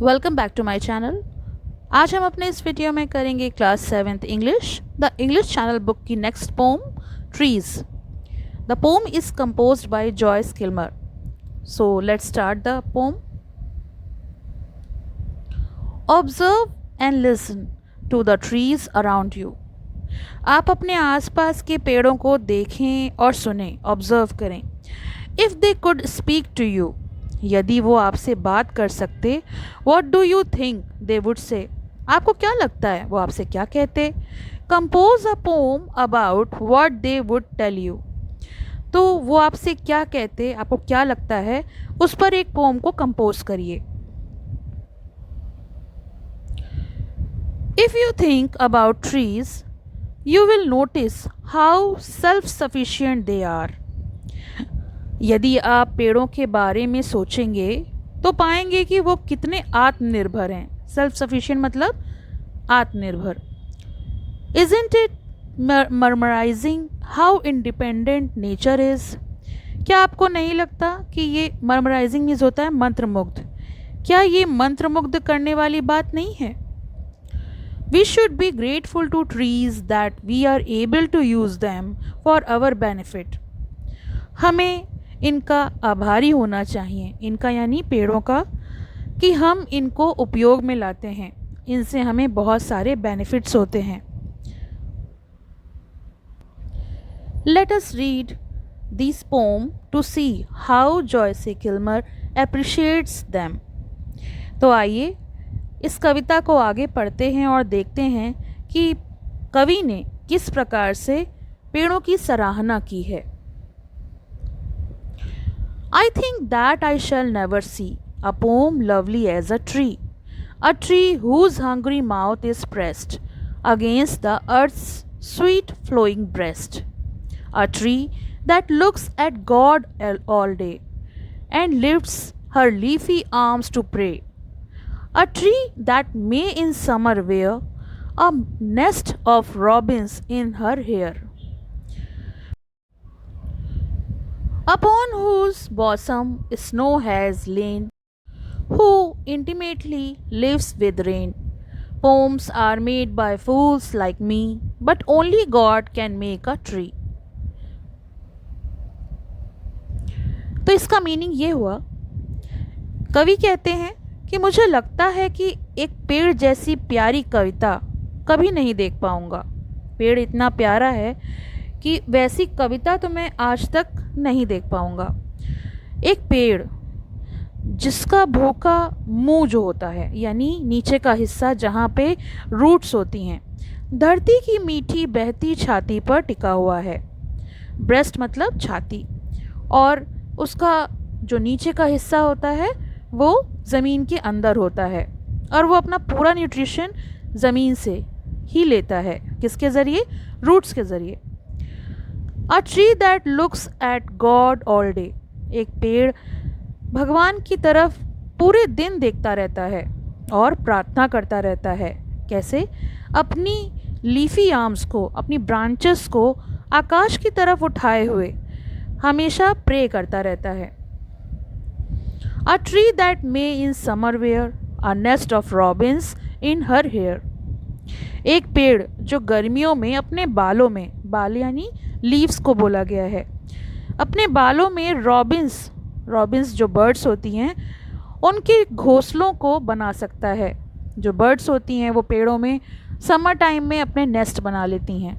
Welcome back to my channel. आज हम अपने इस वीडियो में करेंगे class 7th English the English channel book की next poem trees. The poem is composed by Joyce Kilmer. So let's start the poem. Observe and listen to the trees around you. आप अपने आसपास के पेड़ों को देखें और सुनें, ऑब्जर्व करें। If they could speak to you, यदि वो आपसे बात कर सकते, what do you think they would say, आपको क्या लगता है वो आपसे क्या कहते। Compose a poem about what they would tell you, तो वो आपसे क्या कहते, आपको क्या लगता है, उस पर एक पोम को कंपोज करिए। If you think about trees you will notice how self sufficient they are. यदि आप पेड़ों के बारे में सोचेंगे तो पाएंगे कि वो कितने आत्मनिर्भर हैं। सेल्फ सफिशिएंट मतलब आत्मनिर्भर। Isn't it mesmerising how independent nature is. क्या आपको नहीं लगता कि ये मर्मराइजिंग मीन्स होता है मंत्रमुग्ध, क्या ये मंत्रमुग्ध करने वाली बात नहीं है। We should be grateful to trees that we are able to use them for our benefit. हमें इनका आभारी होना चाहिए, इनका यानी पेड़ों का, कि हम इनको उपयोग में लाते हैं, इनसे हमें बहुत सारे बेनिफिट्स होते हैं। Let us read this poem to see how Joyce Kilmer appreciates them. तो आइए इस कविता को आगे पढ़ते हैं और देखते हैं कि कवि ने किस प्रकार से पेड़ों की सराहना की है। I think that I shall never see a poem lovely as a tree whose hungry mouth is pressed against the earth's sweet flowing breast, a tree that looks at God all day and lifts her leafy arms to pray, a tree that may in summer wear a nest of robins in her hair, upon whose bosom snow has lain, who intimately lives with rain. Poems are made by fools like me, but only God can make a tree. तो इसका meaning ये हुआ, कवि कहते हैं कि मुझे लगता है कि एक पेड़ जैसी प्यारी कविता कभी नहीं देख पाऊंगा। पेड़ इतना प्यारा है कि वैसी कविता तो मैं आज तक नहीं देख पाऊंगा। एक पेड़ जिसका भूखा मुंह जो होता है, यानी नीचे का हिस्सा जहाँ पे रूट्स होती हैं, धरती की मीठी बहती छाती पर टिका हुआ है। ब्रेस्ट मतलब छाती, और उसका जो नीचे का हिस्सा होता है वो ज़मीन के अंदर होता है, और वो अपना पूरा न्यूट्रिशन ज़मीन से ही लेता है। किसके ज़रिए? रूट्स के ज़रिए। A tree that looks at God all day, एक पेड़ भगवान की तरफ पूरे दिन देखता रहता है और प्रार्थना करता रहता है। कैसे? अपनी लीफी आर्म्स को, अपनी ब्रांचेस को आकाश की तरफ उठाए हुए हमेशा प्रे करता रहता है। A tree that may in summer wear a nest of robins in her hair, एक पेड़ जो गर्मियों में अपने बालों में, बाल यानी लीव्स को बोला गया है, अपने बालों में रॉबिन्स जो बर्ड्स होती हैं उनके घोंसलों को बना सकता है। जो बर्ड्स होती हैं वो पेड़ों में समर टाइम में अपने नेस्ट बना लेती हैं।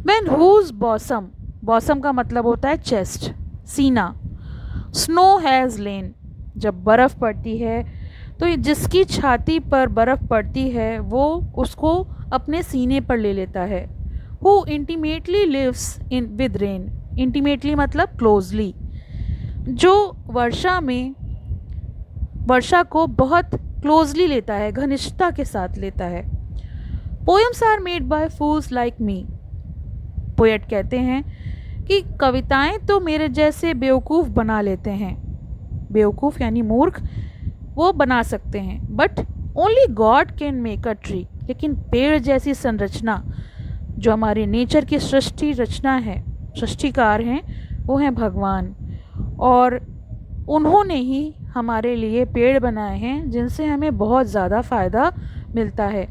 व्हेन हुज बॉसम का मतलब होता है चेस्ट, सीना। स्नो हैज़ लेन, जब बर्फ़ पड़ती है तो जिसकी छाती पर बर्फ़ पड़ती है वो उसको अपने सीने पर ले लेता है। Who intimately lives in with rain, intimately मतलब closely, जो वर्षा को बहुत क्लोजली लेता है, घनिष्ठता के साथ लेता है। Poems are made by fools like me, poet कहते हैं कि कविताएं तो मेरे जैसे बेवकूफ़ बना लेते हैं। बेवकूफ़ यानी मूर्ख, वो बना सकते हैं, but only God can make a tree, लेकिन पेड़ जैसी संरचना जो हमारे नेचर की सृष्टि रचना है, सृष्टिकार हैं, वो हैं भगवान, और उन्होंने ही हमारे लिए पेड़ बनाए हैं जिनसे हमें बहुत ज़्यादा फ़ायदा मिलता है।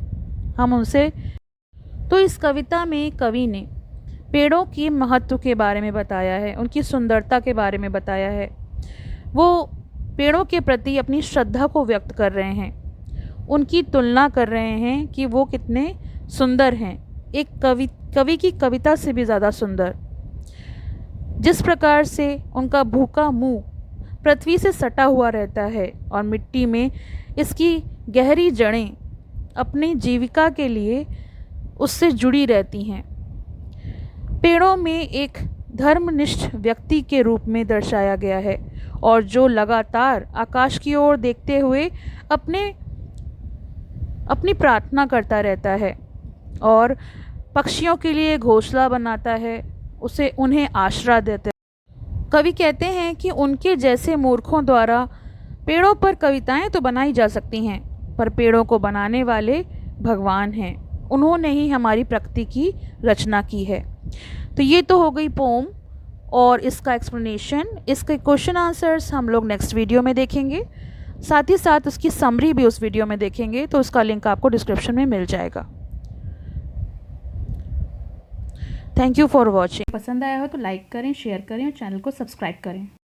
हम उनसे तो इस कविता में कवि ने पेड़ों के महत्व के बारे में बताया है, उनकी सुंदरता के बारे में बताया है। वो पेड़ों के प्रति अपनी श्रद्धा को व्यक्त कर रहे हैं, उनकी तुलना कर रहे हैं कि वो कितने सुंदर हैं, एक कवि की कविता से भी ज़्यादा सुंदर। जिस प्रकार से उनका भूखा मुंह पृथ्वी से सटा हुआ रहता है और मिट्टी में इसकी गहरी जड़ें अपनी जीविका के लिए उससे जुड़ी रहती हैं। पेड़ों में एक धर्मनिष्ठ व्यक्ति के रूप में दर्शाया गया है और जो लगातार आकाश की ओर देखते हुए अपनी प्रार्थना करता रहता है और पक्षियों के लिए घोंसला बनाता है, उन्हें आश्रय देता है। कवि कहते हैं कि उनके जैसे मूर्खों द्वारा पेड़ों पर कविताएं तो बनाई जा सकती हैं, पर पेड़ों को बनाने वाले भगवान हैं, उन्होंने ही हमारी प्रकृति की रचना की है। तो ये तो हो गई पोम और इसका एक्सप्लेनेशन। इसके क्वेश्चन आंसर्स हम लोग नेक्स्ट वीडियो में देखेंगे, साथ ही साथ उसकी समरी भी उस वीडियो में देखेंगे, तो उसका लिंक आपको डिस्क्रिप्शन में मिल जाएगा। Thank you for watching. पसंद आया हो तो लाइक करें, शेयर करें और चैनल को सब्सक्राइब करें।